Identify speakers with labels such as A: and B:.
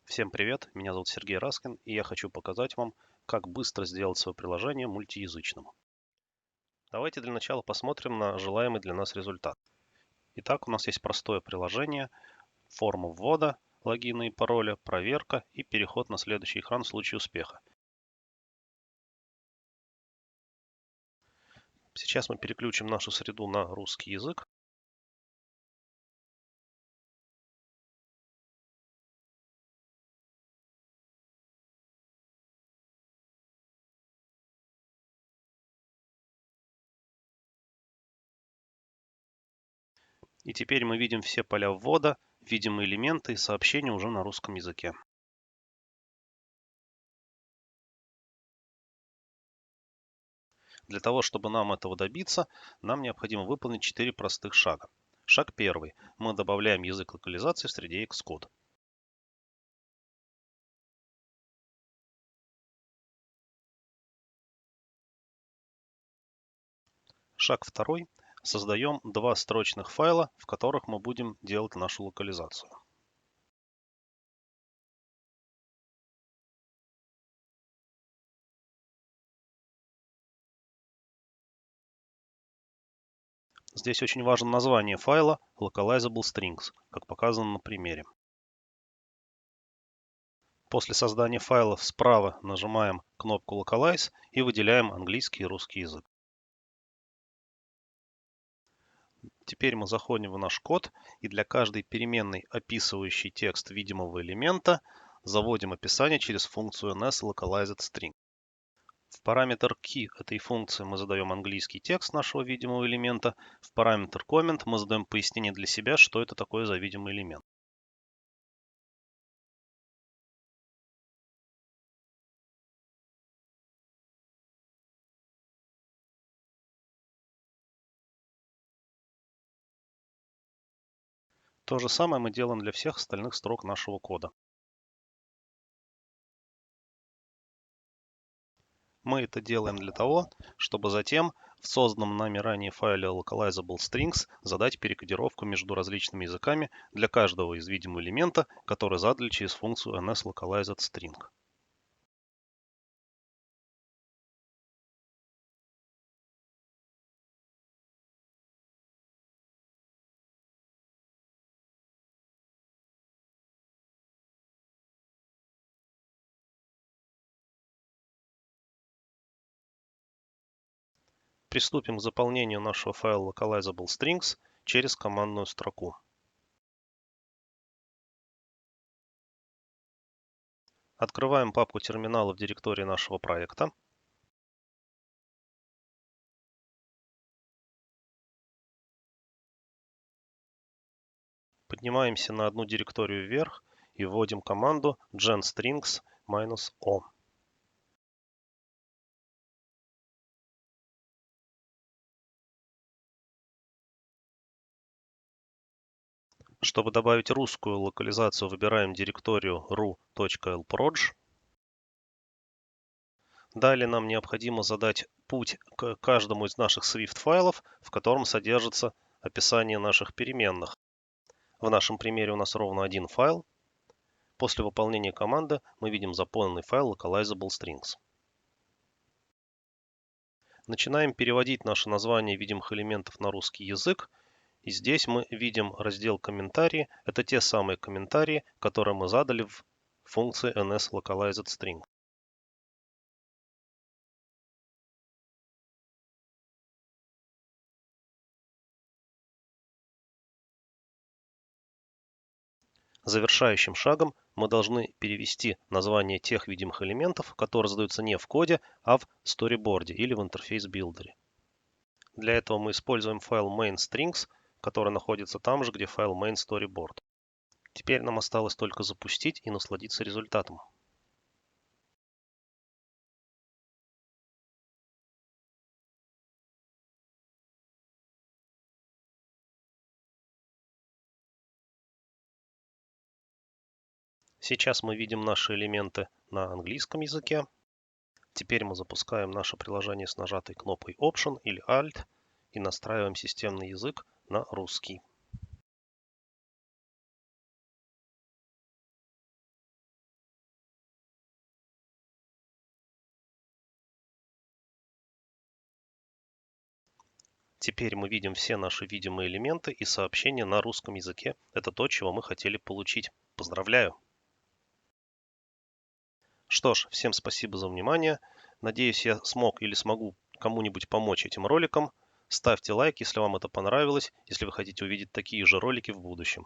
A: Всем привет, меня зовут Сергей Раскин, и я хочу показать вам, как быстро сделать свое приложение мультиязычным. Давайте для начала посмотрим на желаемый для нас результат. Итак, у нас есть простое приложение, форма ввода, логина и пароля, проверка и переход на следующий экран в случае успеха. Сейчас мы переключим нашу среду на русский язык. И теперь мы видим все поля ввода, видим элементы и сообщения уже на русском языке. Для того, чтобы нам этого добиться, нам необходимо выполнить 4 простых шага. Шаг первый. Мы добавляем язык локализации в среде Xcode. Шаг второй. Создаем два строчных файла, в которых мы будем делать нашу локализацию. Здесь очень важно название файла Localizable Strings, как показано на примере. После создания файлов справа нажимаем кнопку Localize и выделяем английский и русский язык. Теперь мы заходим в наш код и для каждой переменной, описывающей текст видимого элемента, заводим описание через функцию NSLocalizedString. В параметр key этой функции мы задаем английский текст нашего видимого элемента. В параметр comment мы задаем пояснение для себя, что это такое за видимый элемент. То же самое мы делаем для всех остальных строк нашего кода. Мы это делаем для того, чтобы затем в созданном нами ранее файле Localizable Strings задать перекодировку между различными языками для каждого из видимого элемента, который задали через функцию NSLocalizedString. Приступим к заполнению нашего файла Localizable Strings через командную строку. Открываем папку терминала в директории нашего проекта. Поднимаемся на одну директорию вверх и вводим команду genstrings-o. Чтобы добавить русскую локализацию, выбираем директорию ru.lproj. Далее нам необходимо задать путь к каждому из наших Swift файлов, в котором содержится описание наших переменных. В нашем примере у нас ровно один файл. После выполнения команды мы видим заполненный файл Localizable Strings. Начинаем переводить наше название видимых элементов на русский язык. И здесь мы видим раздел «Комментарии». Это те самые комментарии, которые мы задали в функции NSLocalizedString. Завершающим шагом мы должны перевести название тех видимых элементов, которые задаются не в коде, а в сториборде или в интерфейс-билдере. Для этого мы используем файл main.strings, который находится там же, где файл main.storyboard. Теперь нам осталось только запустить и насладиться результатом. Сейчас мы видим наши элементы на английском языке. Теперь мы запускаем наше приложение с нажатой кнопкой Option или Alt и настраиваем системный язык на русский. Теперь мы видим все наши видимые элементы и сообщения на русском языке. Это то, чего мы хотели получить. Поздравляю! Что ж, всем спасибо за внимание. Надеюсь, я смог или смогу кому-нибудь помочь этим роликом. Ставьте лайк, если вам это понравилось, если вы хотите увидеть такие же ролики в будущем.